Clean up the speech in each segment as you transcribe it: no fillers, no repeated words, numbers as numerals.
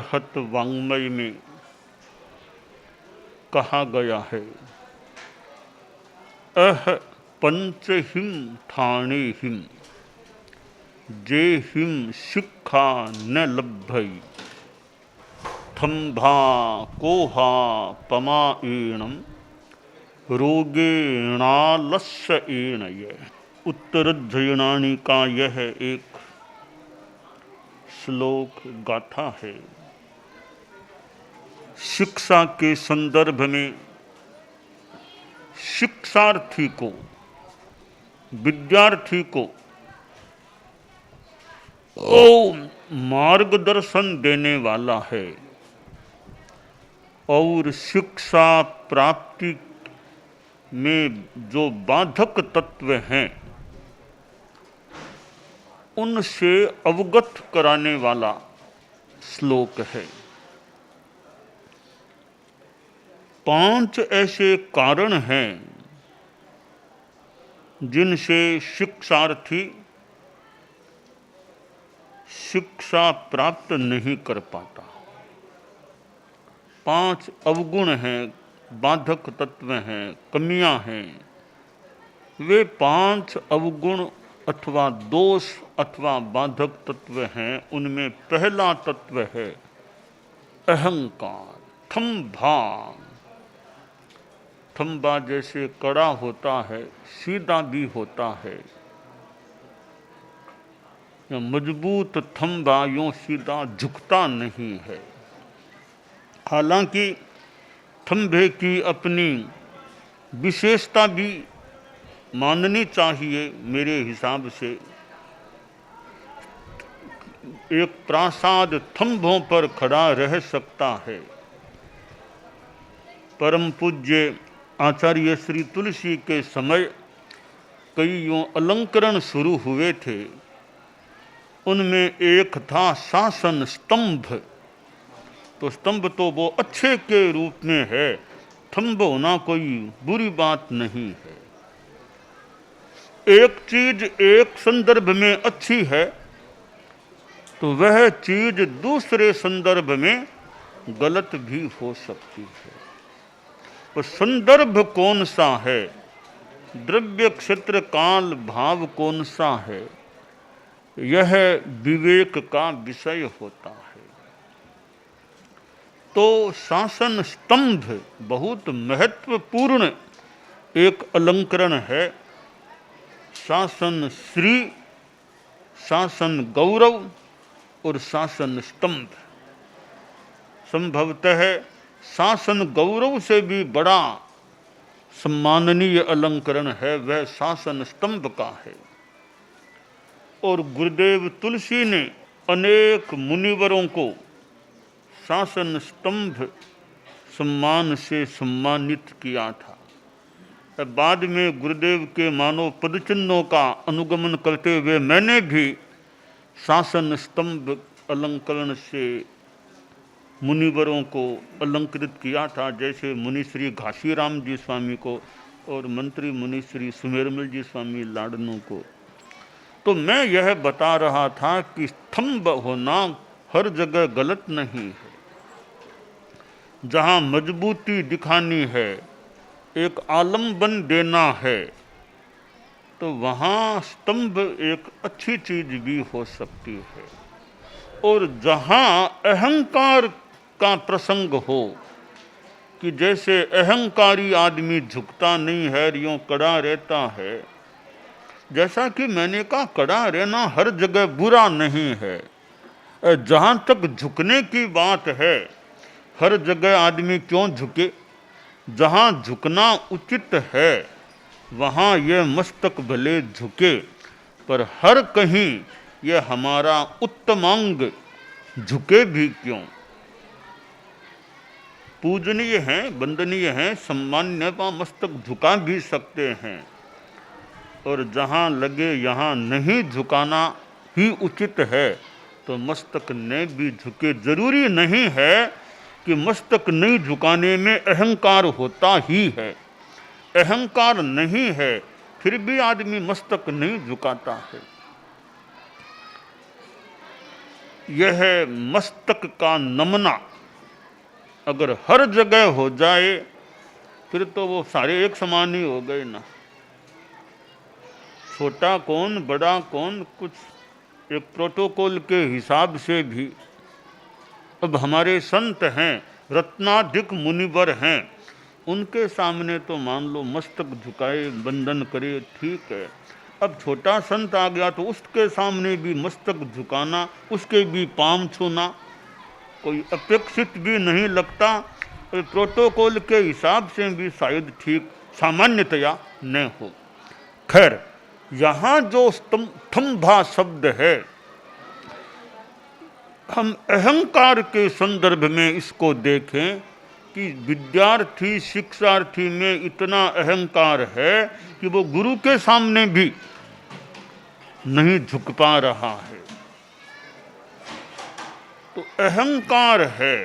बृहत वाङ्मय में कहा गया है, अह पंचहिम ठाणे हिम जे हिम शिक्षा न लभ्य थम्भा कोहा पमाएणम रोगेणालस्य एणय। उत्तरध्ययनानी का यह एक श्लोक गाथा है। शिक्षा के संदर्भ में शिक्षार्थी को, विद्यार्थी को मार्गदर्शन देने वाला है और शिक्षा प्राप्ति में जो बाधक तत्व हैं उनसे अवगत कराने वाला श्लोक है। 5 ऐसे कारण हैं जिनसे शिक्षार्थी शिक्षा प्राप्त नहीं कर पाता। 5 अवगुण हैं, बाधक तत्व हैं, कमियां हैं। वे 5 अवगुण अथवा दोष अथवा बाधक तत्व हैं। उनमें पहला तत्व है अहंकार, थम्भा। थम्भा जैसे कड़ा होता है, सीधा भी होता है। मजबूत थम्भा यूं सीधा झुकता नहीं है। हालांकि थम्भे की अपनी विशेषता भी माननी चाहिए। मेरे हिसाब से एक प्रासाद थम्भों पर खड़ा रह सकता है। परम पूज्य आचार्य श्री तुलसी के समय कई यूं अलंकरण शुरू हुए थे। उनमें एक था शासन स्तंभ। तो स्तंभ तो वो अच्छे के रूप में है, थम्भ होना कोई बुरी बात नहीं है। एक चीज एक संदर्भ में अच्छी है तो वह चीज दूसरे संदर्भ में गलत भी हो सकती है। तो संदर्भ कौन सा है, द्रव्य क्षेत्र काल भाव कौन सा है, यह विवेक का विषय होता है। तो शासन स्तंभ बहुत महत्वपूर्ण एक अलंकरण है। शासन श्री, शासन गौरव और शासन स्तंभ। संभवतः शासन गौरव से भी बड़ा सम्माननीय अलंकरण है वह शासन स्तंभ का है। और गुरुदेव तुलसी ने अनेक मुनिवरों को शासन स्तंभ सम्मान से सम्मानित किया था। बाद में गुरुदेव के मानव पदचिन्हों का अनुगमन करते हुए मैंने भी शासन स्तंभ अलंकरण से मुनिवरों को अलंकृत किया था। जैसे मुनि श्री घासीराम जी स्वामी को और मंत्री मुनि श्री सुमेरमल जी स्वामी लाडनों को। तो मैं यह बता रहा था कि स्तंभ होना हर जगह गलत नहीं है। जहाँ मजबूती दिखानी है, एक आलम्बन देना है, तो वहाँ स्तंभ एक अच्छी चीज भी हो सकती है। और जहाँ अहंकार का प्रसंग हो कि जैसे अहंकारी आदमी झुकता नहीं है, यूं कड़ा रहता है। जैसा कि मैंने कहा, कड़ा रहना हर जगह बुरा नहीं है। जहाँ तक झुकने की बात है, हर जगह आदमी क्यों झुके। जहाँ झुकना उचित है वहाँ यह मस्तक भले झुके, पर हर कहीं यह हमारा उत्तमांग झुके भी क्यों। पूजनीय हैं, वंदनीय हैं, सम्मान्य व मस्तक झुका भी सकते हैं। और जहाँ लगे यहाँ नहीं झुकाना ही उचित है तो मस्तक ने भी झुके। जरूरी नहीं है कि मस्तक नहीं झुकाने में अहंकार होता ही है। अहंकार नहीं है फिर भी आदमी मस्तक नहीं झुकाता है। यह मस्तक का नमना अगर हर जगह हो जाए फिर तो वो सारे एक समान ही हो गए ना। छोटा कौन बड़ा कौन, कुछ एक प्रोटोकॉल के हिसाब से भी अब हमारे संत हैं, रत्नाधिक मुनिवर हैं, उनके सामने तो मान लो मस्तक झुकाए वंदन करे, ठीक है। अब छोटा संत आ गया तो उसके सामने भी मस्तक झुकाना, उसके भी पांव छूना कोई अपेक्षित भी नहीं लगता, और प्रोटोकॉल के हिसाब से भी शायद ठीक सामान्यतया न हो। खैर, यहाँ जो थंभा शब्द है, हम अहंकार के संदर्भ में इसको देखें कि विद्यार्थी शिक्षार्थी में इतना अहंकार है कि वो गुरु के सामने भी नहीं झुक पा रहा है। तो अहंकार है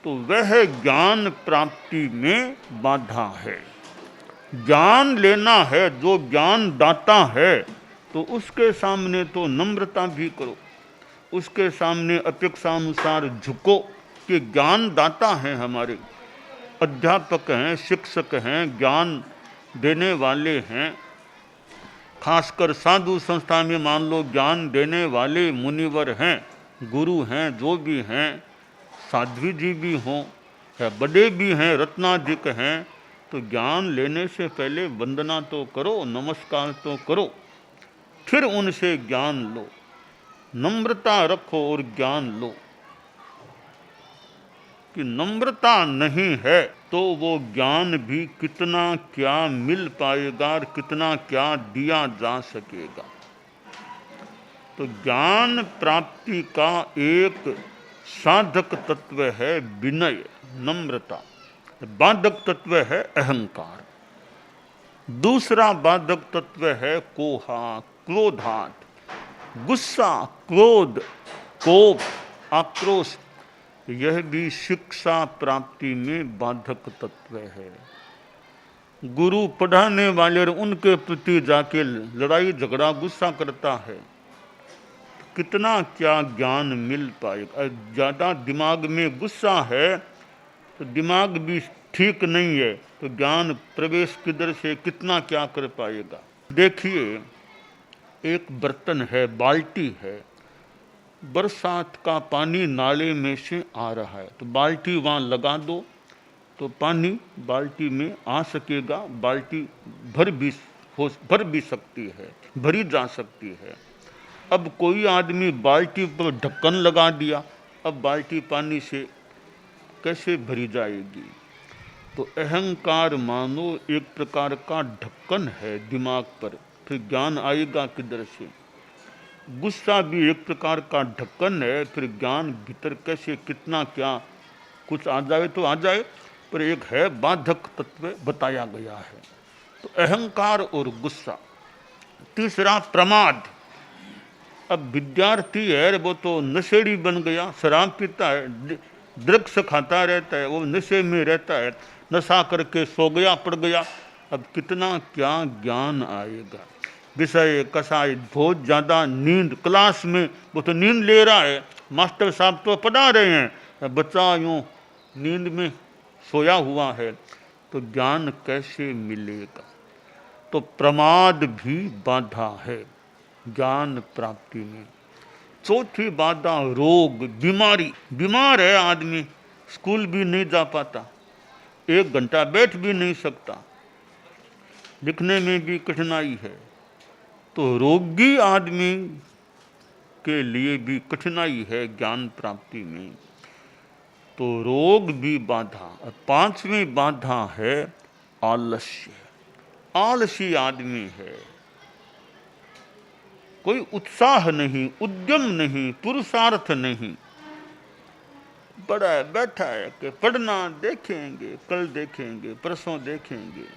तो वह ज्ञान प्राप्ति में बाधा है। ज्ञान लेना है, जो ज्ञान दाता है तो उसके सामने तो नम्रता भी करो, उसके सामने अपेक्षानुसार झुको कि ज्ञान दाता हैं, हमारे अध्यापक हैं, शिक्षक हैं, ज्ञान देने वाले हैं। खासकर साधु संस्था में मान लो ज्ञान देने वाले मुनिवर हैं, गुरु हैं, जो भी हैं, साध्वी जी भी हों या बड़े भी हैं, रत्नाधिक हैं, तो ज्ञान लेने से पहले वंदना तो करो, नमस्कार तो करो, फिर उनसे ज्ञान लो, नम्रता रखो और ज्ञान लो। कि नम्रता नहीं है तो वो ज्ञान भी कितना क्या मिल पाएगा और कितना क्या दिया जा सकेगा। तो ज्ञान प्राप्ति का एक साधक तत्व है विनय, नम्रता, बाधक तत्व है अहंकार। दूसरा बाधक तत्व है कोहा, क्रोधात, गुस्सा, क्रोध, कोप, आक्रोश, यह भी शिक्षा प्राप्ति में बाधक तत्व है। गुरु पढ़ाने वाले और उनके प्रति जाके लड़ाई झगड़ा गुस्सा करता है, कितना क्या ज्ञान मिल पाएगा। ज़्यादा दिमाग में गुस्सा है तो दिमाग भी ठीक नहीं है, तो ज्ञान प्रवेश किधर से कितना क्या कर पाएगा। देखिए, एक बर्तन है, बाल्टी है, बरसात का पानी नाले में से आ रहा है, तो बाल्टी वहाँ लगा दो तो पानी बाल्टी में आ सकेगा, बाल्टी भर भी सकती है, भरी जा सकती है। अब कोई आदमी बाल्टी पर ढक्कन लगा दिया, अब बाल्टी पानी से कैसे भरी जाएगी। तो अहंकार मानो एक प्रकार का ढक्कन है दिमाग पर, फिर ज्ञान आएगा किधर से। गुस्सा भी एक प्रकार का ढक्कन है, फिर ज्ञान भीतर कैसे कितना क्या कुछ आ जाए तो आ जाए, पर एक है बाधक तत्व बताया गया है। तो अहंकार और गुस्सा। तीसरा प्रमाद। अब विद्यार्थी है वो तो नशेड़ी बन गया, शराब पीता है, ड्रग्स खाता रहता है, वो नशे में रहता है, नशा करके सो गया पड़ गया, अब कितना क्या ज्ञान आएगा। विषय कसाय, बहुत ज़्यादा नींद, क्लास में वो तो नींद ले रहा है, मास्टर साहब तो पढ़ा रहे हैं, बच्चा यूँ नींद में सोया हुआ है, तो ज्ञान कैसे मिलेगा। तो प्रमाद भी बाधा है ज्ञान प्राप्ति में। चौथी बाधा रोग, बीमारी। बीमार है आदमी, स्कूल भी नहीं जा पाता, 1 घंटा बैठ भी नहीं सकता, लिखने में भी कठिनाई है, तो रोगी आदमी के लिए भी कठिनाई है ज्ञान प्राप्ति में। तो रोग भी बाधा। 5वीं बाधा है आलस्य। आलसी आदमी है, कोई उत्साह नहीं, उद्यम नहीं, पुरुषार्थ नहीं, बड़ा है, बैठा है कि पढ़ना देखेंगे, कल देखेंगे, परसों देखेंगे,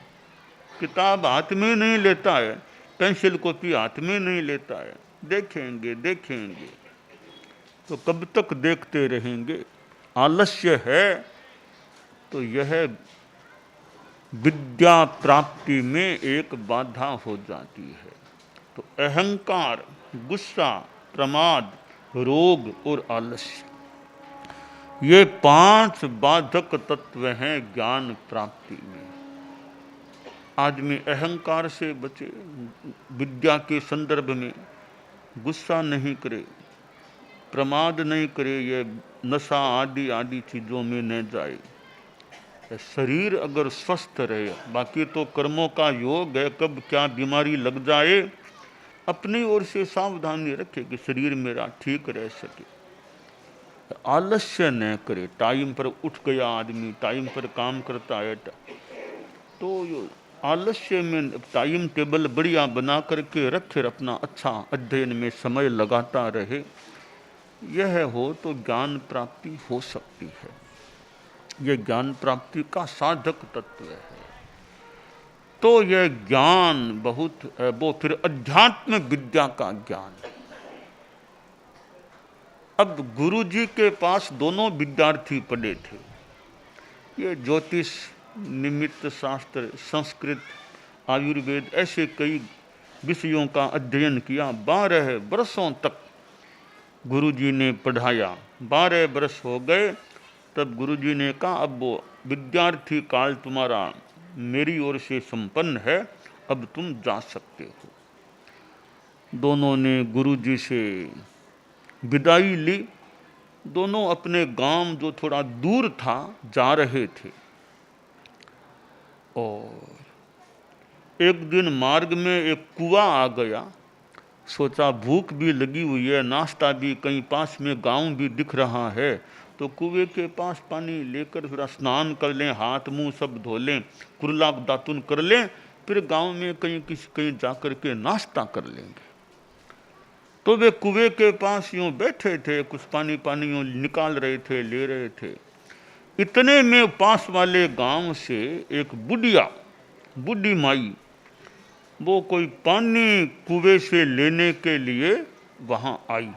किताब हाथ में नहीं लेता है, पेंसिल कॉपी हाथ में नहीं लेता है, देखेंगे देखेंगे, तो कब तक देखते रहेंगे। आलस्य है तो यह विद्या प्राप्ति में एक बाधा हो जाती है। तो अहंकार, गुस्सा, प्रमाद, रोग और आलस्य, ये 5 बाधक तत्व हैं ज्ञान प्राप्ति में। आदमी अहंकार से बचे, विद्या के संदर्भ में गुस्सा नहीं करे, प्रमाद नहीं करे, ये नशा आदि आदि चीज़ों में न जाए। शरीर अगर स्वस्थ रहे, बाकी तो कर्मों का योग है, कब क्या बीमारी लग जाए अपनी ओर से सावधानी रखे कि शरीर मेरा ठीक रह सके। आलस्य न करे, टाइम पर उठ गया आदमी, टाइम पर काम करता है, तो आलस्य में टाइम टेबल बढ़िया बना करके रखे, अपना अच्छा अध्ययन में समय लगाता रहे, यह हो तो ज्ञान प्राप्ति हो सकती है। यह ज्ञान प्राप्ति का साधक तत्व है। तो यह ज्ञान बहुत है, वो फिर अध्यात्म विद्या का ज्ञान। अब गुरु जी के पास दोनों विद्यार्थी पढ़े थे। ये ज्योतिष, निमित्त शास्त्र, संस्कृत, आयुर्वेद, ऐसे कई विषयों का अध्ययन किया। 12 वर्षों तक गुरु जी ने पढ़ाया। 12 वर्ष हो गए, तब गुरु जी ने कहा अब वो विद्यार्थी काल तुम्हारा मेरी ओर से संपन्न है, अब तुम जा सकते हो। दोनों ने गुरु जी से विदाई ली। दोनों अपने गांव जो थोड़ा दूर था जा रहे थे, और एक दिन मार्ग में एक कुआं आ गया। सोचा भूख भी लगी हुई है, नाश्ता भी कहीं पास में गांव भी दिख रहा है, तो कुएं के पास पानी लेकर थोड़ा स्नान कर लें, हाथ मुंह सब धो लें, कुरला दातुन कर लें, फिर गांव में कहीं जाकर के नाश्ता कर लेंगे। तो वे कुएं के पास यूं बैठे थे, कुछ पानी यूं निकाल रहे थे, ले रहे थे। इतने में पास वाले गांव से एक बूढ़ी माई, वो कोई पानी कुएं से लेने के लिए वहां आई।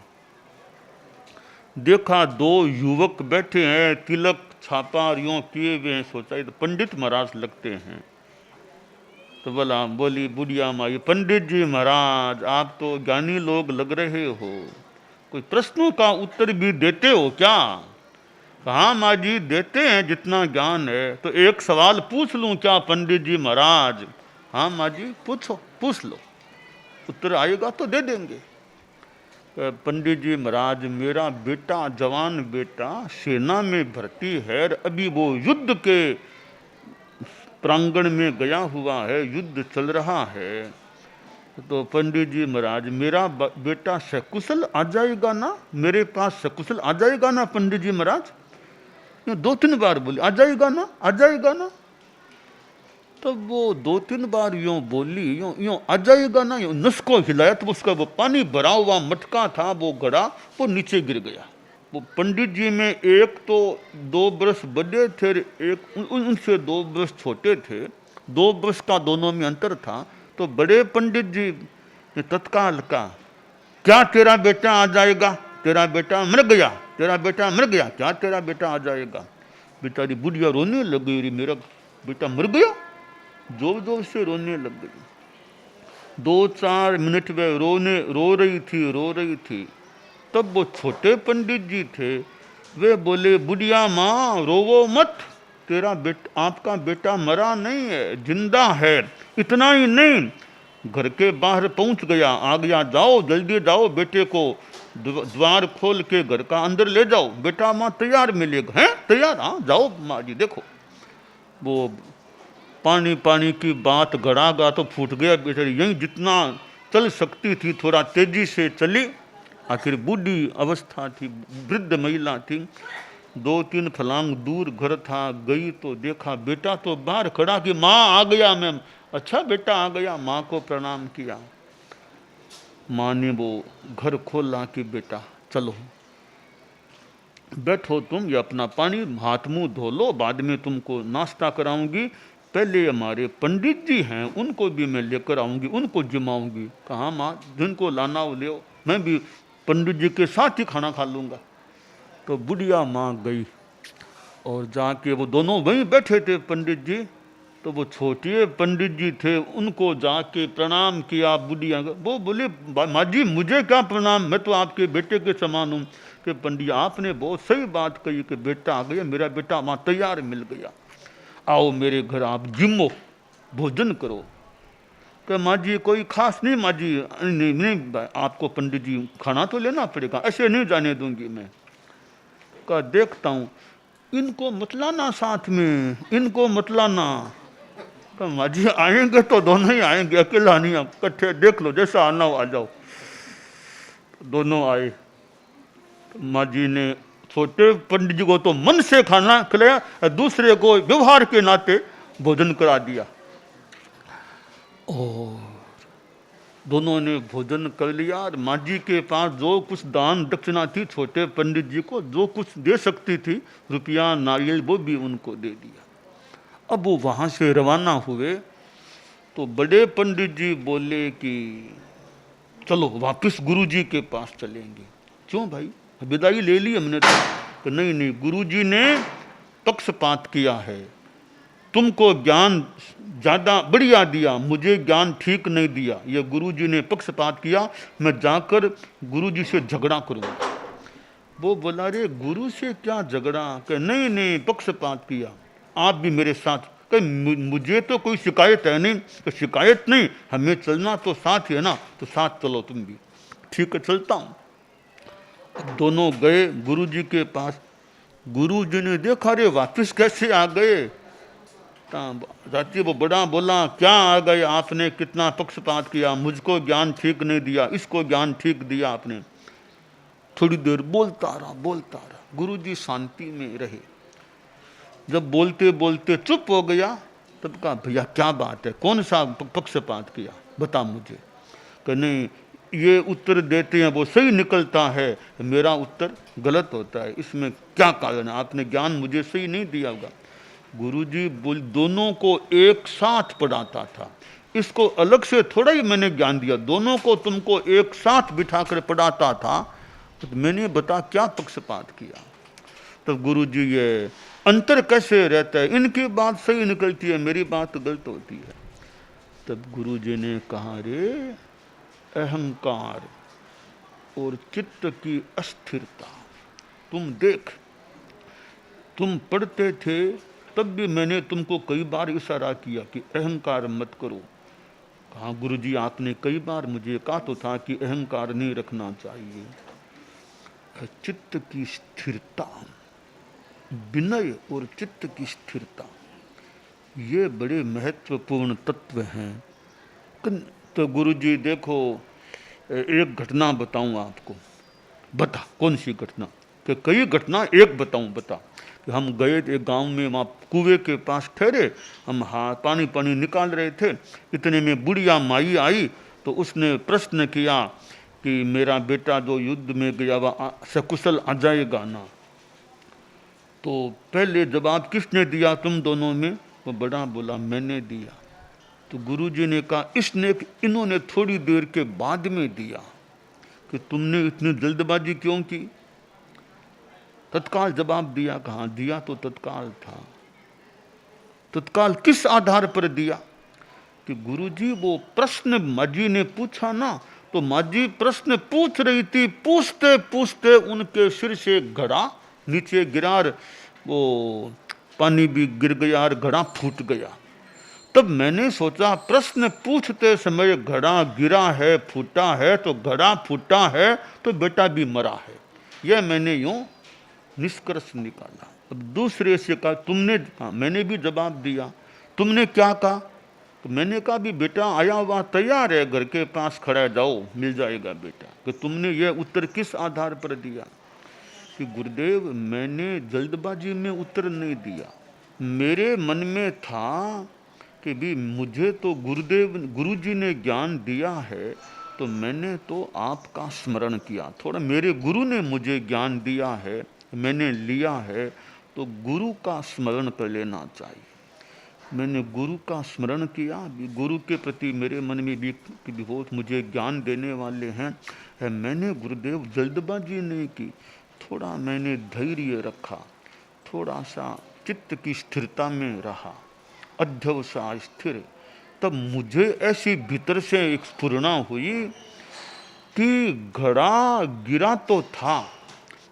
देखा 2 युवक बैठे हैं, तिलक छापा यूं किए हुए हैं। सोचा ये तो पंडित महाराज लगते हैं। तो बोली बुढ़िया माई, पंडित जी महाराज आप तो ज्ञानी लोग लग रहे हो, कोई प्रश्नों का उत्तर भी देते हो क्या? हाँ माँ जी देते हैं जितना ज्ञान है। तो एक सवाल पूछ लूं क्या पंडित जी महाराज? हाँ माँ जी पूछ लो, उत्तर आएगा तो दे देंगे। पंडित जी महाराज मेरा बेटा, जवान बेटा सेना में भर्ती है, अभी वो युद्ध के प्रांगण में गया हुआ है, युद्ध चल रहा है। तो पंडित जी महाराज मेरा बेटा सकुशल आ जाएगा ना, मेरे पास सकुशल आ जाएगा ना पंडित जी महाराज? 2-3 बार बोली आ जाएगा ना। तब वो 2-3 बार यूं बोली, यूं आ जाएगा ना, यूं नस को हिलाया तो उसका वो पानी भरा हुआ मटका था, वो घड़ा वो नीचे गिर गया। वो पंडित जी में एक तो 2 वर्ष बड़े थे, एक उनसे 2 वर्ष छोटे थे, 2 वर्ष का दोनों में अंतर था। तो बड़े पंडित जी ने तत्काल कहा क्या तेरा बेटा आ जाएगा? तेरा बेटा मर गया, क्या तेरा बेटा आ जाएगा? बेचारी बुढ़िया रोने लग गई, मेरा बेटा मर गया, जोर जोर से रोने लग गई। 2-4 मिनट में रो रही थी। तब वो छोटे पंडित जी थे, वे बोले बुढ़िया माँ रोवो मत, आपका बेटा मरा नहीं है, जिंदा है। इतना ही नहीं, घर के बाहर पहुंच गया, आ गया, जाओ जल्दी जाओ, बेटे को द्वार खोल के घर का अंदर ले जाओ, बेटा माँ तैयार मिलेगा। हैं तैयार? हाँ जाओ माँ जी। देखो वो पानी की बात गड़ा तो फूट गया बेचारी, यही जितना चल सकती थी थोड़ा तेजी से चली। आखिर बूढ़ी अवस्था थी, वृद्ध महिला थी, 2-3 फलांग दूर घर था। गई तो देखा बेटा तो बाहर खड़ा कि माँ आ गया मैं। अच्छा बेटा आ गया, माँ को प्रणाम किया। माँ ने वो घर खोला कि बेटा चलो बैठो तुम, ये अपना पानी हाथ मुंह धो लो, बाद में तुमको नाश्ता कराऊंगी। पहले हमारे पंडित जी हैं उनको भी मैं लेकर आऊंगी, उनको जिमाऊंगी। कहा माँ जिनको लाना हो ले, मैं भी पंडित जी के साथ ही खाना खा लूँगा। तो बुढ़िया माँ गई और जाके वो दोनों वहीं बैठे थे पंडित जी, तो वो छोटे पंडित जी थे, उनको जाके प्रणाम किया बुढ़िया। वो बोले माँ जी मुझे क्या प्रणाम, मैं तो आपके बेटे के समान हूँ। कि पंडित आपने बहुत सही बात कही कि बेटा आ गया, मेरा बेटा वहाँ तैयार मिल गया, आओ मेरे घर आप जिमो भोजन करो। कि माँ जी कोई खास नहीं माँ जी, नहीं नहीं आपको पंडित जी खाना तो लेना पड़ेगा, ऐसे नहीं जाने दूंगी मैं। का देखता हूँ इनको मत लाना साथ में, इनको मत लाना। तो माँ जी आएंगे तो दोनों ही आएंगे, अकेला नहीं, आप इकट्ठे देख लो जैसा आना हो आ जाओ। दोनों आए। तो माँ जी ने छोटे पंडित जी को तो मन से खाना खिलाया, दूसरे को व्यवहार के नाते भोजन करा दिया। और दोनों ने भोजन कर लिया। और माँ जी के पास जो कुछ दान दक्षिणा थी, छोटे पंडित जी को जो कुछ दे सकती थी, रुपया नारियल, वो भी उनको दे दिया। अब वो वहाँ से रवाना हुए तो बड़े पंडित जी बोले कि चलो वापस गुरु जी के पास चलेंगे। क्यों भाई, विदाई ले ली हमने तो नहीं नहीं, गुरु जी ने पक्षपात किया है, तुमको ज्ञान ज़्यादा बढ़िया दिया, मुझे ज्ञान ठीक नहीं दिया, ये गुरु जी ने पक्षपात किया, मैं जाकर गुरु जी से झगड़ा करूँगा। वो बोला रे गुरु से क्या झगड़ा, कि नहीं नहीं पक्षपात किया, आप भी मेरे साथ। कि मुझे तो कोई शिकायत है नहीं। कि शिकायत नहीं, हमें चलना तो साथ ही है ना, तो साथ चलो तुम भी। ठीक है चलता हूँ। दोनों गए गुरु जी के पास। गुरु जी ने देखा रे वापिस कैसे आ गए। जाति वो बड़ा बोला क्या आ गए आपने, कितना पक्षपात किया, मुझको ज्ञान ठीक नहीं दिया, इसको ज्ञान ठीक दिया आपने। थोड़ी देर बोलता रहा। गुरुजी शांति में रहे। जब बोलते बोलते चुप हो गया तब कहा भैया क्या बात है, कौन सा पक्षपात किया बता मुझे। कि नहीं ये उत्तर देते हैं वो सही निकलता है, मेरा उत्तर गलत होता है, इसमें क्या कारण है, आपने ज्ञान मुझे सही नहीं दिया होगा। गुरुजी बोल दोनों को एक साथ पढ़ाता था, इसको अलग से थोड़ा ही मैंने ज्ञान दिया, दोनों को तुमको एक साथ बिठाकर पढ़ाता था, तो मैंने बता क्या पक्षपात किया। तो गुरुजी ये अंतर कैसे रहता है, इनकी बात सही निकलती है, मेरी बात गलत होती है। तब गुरुजी ने कहा रे अहंकार और चित्त की अस्थिरता, तुम देख, तुम पढ़ते थे तब भी मैंने तुमको कई बार इशारा किया कि अहंकार मत करो। कहा गुरुजी आपने कई बार मुझे कहा तो था कि अहंकार नहीं रखना चाहिए। चित्त की स्थिरता, विनय और चित्त की स्थिरता, ये बड़े महत्वपूर्ण तत्व हैं। तो गुरुजी देखो एक घटना बताऊं आपको। बता कौन सी घटना, कि कई घटना एक बताऊं, बता। कि हम गए एक गांव में, वहाँ कुएं के पास ठहरे, हम पानी पानी निकाल रहे थे, इतने में बुढ़िया माई आई तो उसने प्रश्न किया कि मेरा बेटा जो युद्ध में गया वह सकुशल आ जाएगा ना। तो पहले जवाब किसने दिया तुम दोनों में, वो बड़ा बोला मैंने दिया। तो गुरुजी ने कहा इन्होंने थोड़ी देर के बाद में दिया कि तुमने इतनी जल्दबाजी क्यों की। तत्काल जवाब दिया, कहाँ दिया तो तत्काल था। तत्काल किस आधार पर दिया कि गुरुजी वो प्रश्न माजी ने पूछा ना, तो माजी प्रश्न पूछ रही थी, पूछते पूछते उनके सिर से घड़ा नीचे गिरा, वो पानी भी गिर गया और घड़ा फूट गया। तब मैंने सोचा प्रश्न पूछते समय घड़ा गिरा है, फूटा है, तो घड़ा फूटा है तो बेटा भी मरा है, यह मैंने यूं निष्कर्ष निकाला। अब दूसरे से कहा तुमने, मैंने भी जवाब दिया, तुमने क्या कहा, तो मैंने कहा भी बेटा आया हुआ तैयार है, घर के पास खड़ा है, जाओ मिल जाएगा बेटा। कि तुमने ये उत्तर किस आधार पर दिया। कि गुरुदेव मैंने जल्दबाजी में उत्तर नहीं दिया, मेरे मन में था कि भी मुझे तो गुरुजी ने ज्ञान दिया है, तो मैंने तो आपका स्मरण किया, थोड़ा मेरे गुरु ने मुझे ज्ञान दिया है, मैंने लिया है, तो गुरु का स्मरण कर लेना चाहिए। मैंने गुरु का स्मरण किया, गुरु के प्रति मेरे मन में भी कि बहुत मुझे ज्ञान देने वाले हैं, मैंने गुरुदेव जल्दबाजी नहीं की, थोड़ा मैंने धैर्य रखा, थोड़ा सा चित्त की स्थिरता में रहा, अध्यवसाय स्थिर। तब मुझे ऐसी भीतर से एक स्फुरना हुई कि घड़ा गिरा तो था,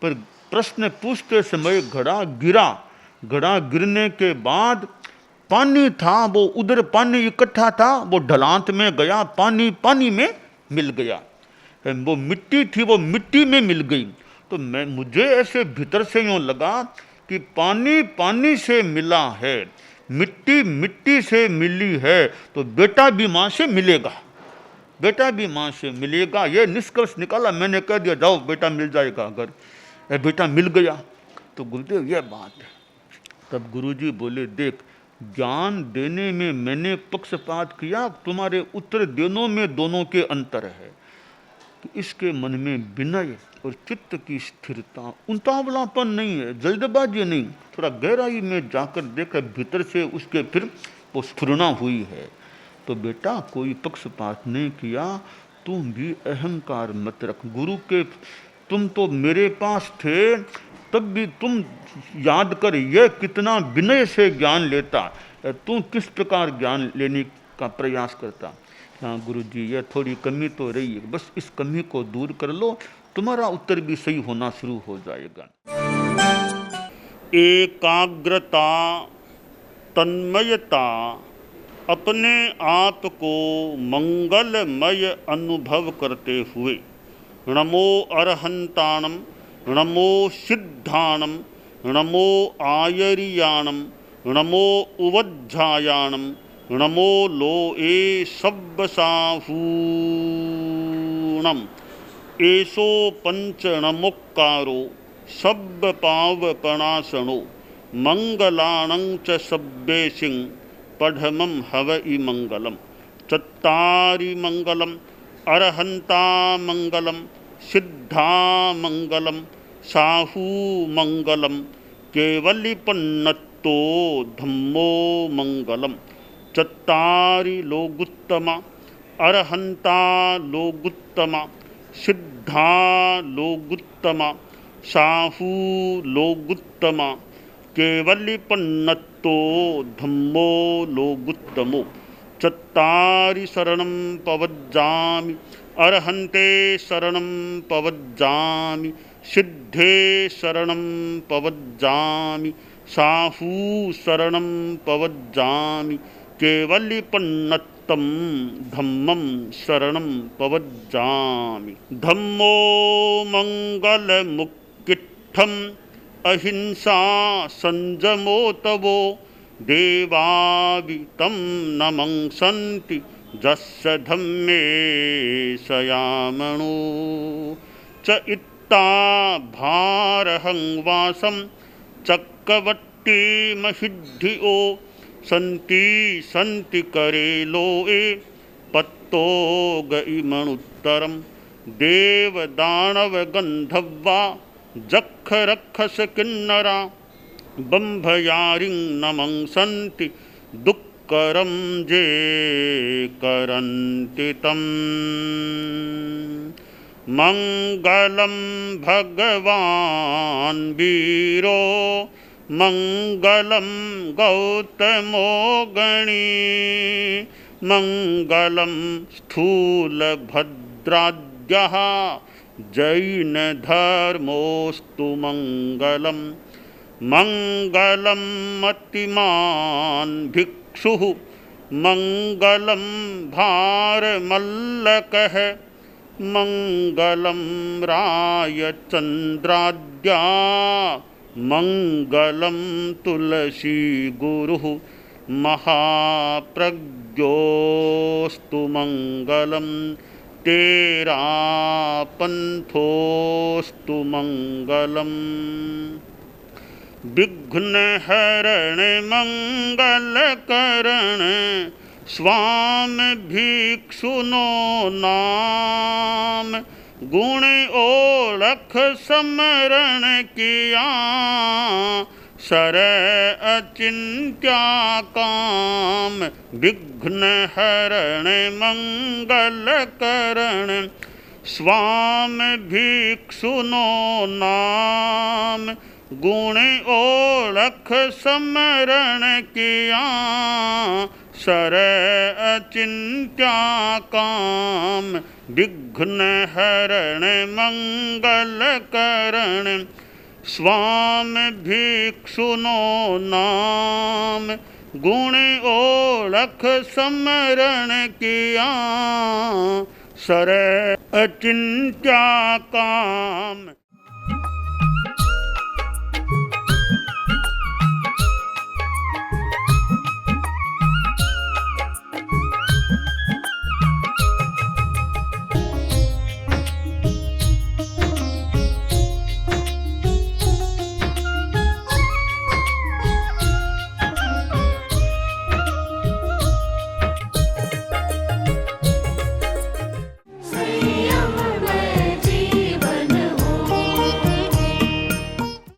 पर प्रश्न पूछते समय घड़ा गिरा। घड़ा गिरने के बाद पानी था, वो उधर पानी इकट्ठा था, वो ढलान में गया, पानी पानी में मिल गया। वो मिट्टी थी, वो मिट्टी में मिल गई। तो मुझे ऐसे भीतर से यूँ लगा कि पानी पानी से मिला है, मिट्टी मिट्टी से मिली है, तो बेटा भी माँ से मिलेगा, बेटा भी माँ से मिलेगा। ये निष्कर्ष निकाला। मैंने कह दिया जाओ बेटा मिल जाएगा। अगर बेटा मिल गया तो गुरुदेव ये बात है। तब गुरुजी बोले, देख, ज्ञान देने में मैंने पक्षपात किया, तुम्हारे उत्तर देनों में दोनों के अंतर है। तो इसके मन में विनय और चित्त की स्थिरता, उतावलापन नहीं है, जल्दबाजी नहीं, थोड़ा गहराई में जाकर देखा, भीतर से उसके फिर वो स्फुरना हुई है। तो बेटा कोई पक्षपात नहीं किया, तुम भी अहंकार मत रख। गुरु के तुम तो मेरे पास थे, तब भी तुम याद कर यह कितना विनय से ज्ञान लेता, तू किस प्रकार ज्ञान लेने का प्रयास करता। हाँ गुरु जी, यह थोड़ी कमी तो रही है, बस इस कमी को दूर कर लो, तुम्हारा उत्तर भी सही होना शुरू हो जाएगा। एकाग्रता, तन्मयता, अपने आप को मंगलमय अनुभव करते हुए, नमो अरहंताणम, नमो सिद्धाणम, नमो आयरियाणम, नमो उवज्झायाणम, नमो लोए सब्बसाहूणम, एसो पंचणमुक्कारो सब्बपावपणासनो, मंगलाणं च सब्बेसिं पढ़मं हवई मंगलम। चत्तारि मंगलम, अरहंता मंगलम, सिद्धा मंगलम, साहू मंगलम, केवलिपन्नतो धम्मो मंगलम। चत्तारि लोगुत्तमा, अरहंता लोगुत्तमा, सिद्धा लोगुत्तमा, साहू लोगुत्तमा, केवलिपन्नतो धम्मो लोगुत्तमो। चत्तारि शरणं पवज्जामि, अरहन्ते शरणं पवज्जामि, सिद्धे शरणं पवज्जामि, साहू शरणं पवज्जामि, केवलिपन्नत्तं धम्मं शरणं पवज्जामि। धम्मो मंगलमुक्किट्ठम्, अहिंसा संजमो तवो, देवावितं नमंसन्ति जस्य धम्मे सयामणो। च इत्ता भारहं वासं चक्रवट्टी महिद्धिओ, सन्ति सन्ति करे लोए पत्तो गइमणुत्तरं। देवदानव गंधर्वा जख रक्षस किन्नरा, बंभयारिं नमंसन्ति दुक्करं जे करन्ति तम्। मंगलं भगवान् वीरो, मंगलं गौतमो गणी, मंगलं स्थूलभद्राद्यः जैन धर्मोस्तु मंगलम। मंगलम मतिमान भिक्षुः, मंगलम भारमल्लकः, मंगलम रायचंद्राद्या, मंगलम तुलसी गुरुः, महाप्रज्ञोस्तु मंगलम। तेरा पंथोस्तु मंगलम। विघ्न हरण मंगल करण, स्वामी भिक्षुनो नाम। गुण ओळख समरण किया, सर अचिंत्या काम। विघ्न हरण मंगल करण, स्वामी भिक्षुनो नाम। गुण ओळख समरण किया, सर अचिंत्या काम, विघ्न हरण मंगल करण, स्वामी भिक्षुनो नाम। गुण ओळख समरण किया, सर अचिंत्या काम।